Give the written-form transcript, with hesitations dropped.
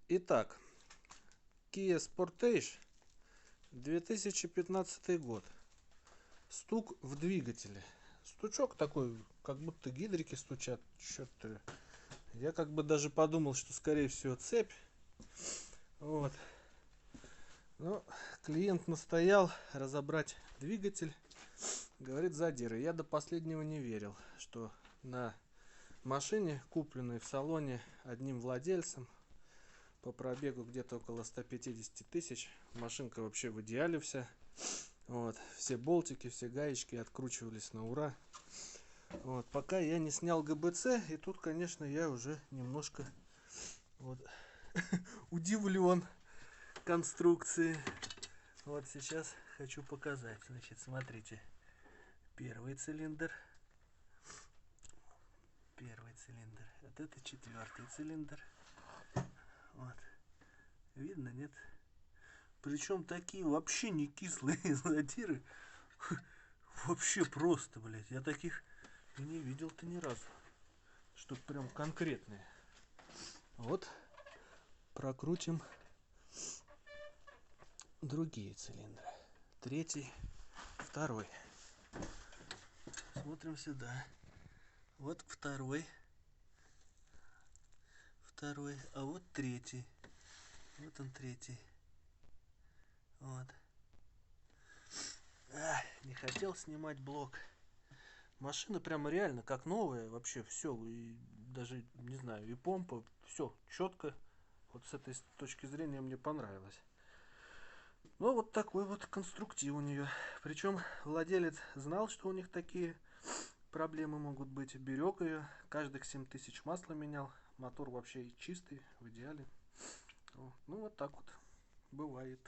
Итак, Kia Sportage, 2015 год. Стук в двигателе. Стучок такой, как будто гидрики стучат. Что-то. Я как бы даже подумал, что скорее всего цепь. Вот. Но клиент настоял разобрать двигатель. Говорит, задиры. Я до последнего не верил, что на машине, купленной в салоне одним владельцем, по пробегу где-то около 150 тысяч, машинка вообще в идеале вся. Вот, все болтики, все гаечки откручивались на ура. Вот, пока я не снял ГБЦ, и тут, конечно, я уже немножко вот, удивлен конструкции. Вот сейчас хочу показать. Значит, смотрите. Первый цилиндр. Первый цилиндр. Вот это четвертый цилиндр. Вот. Видно, нет? Причем такие вообще не кислые задиры. Вообще просто, блядь. Я таких и не видел-то ни разу. Чтоб прям конкретные. Вот. Прокрутим другие цилиндры. Третий, второй. Смотрим сюда. Вот второй. Второй. А вот третий. Вот он третий. Вот. Не хотел снимать блок. Машина прямо реально как новая. Вообще все. И даже, не знаю, и помпа. Все четко. Вот с этой точки зрения мне понравилось. Ну, вот такой вот конструктив у нее. Причем владелец знал, что у них такие проблемы могут быть. Берег ее. Каждых 7000 масла менял. Мотор вообще чистый, в идеале. Ну, вот так вот бывает.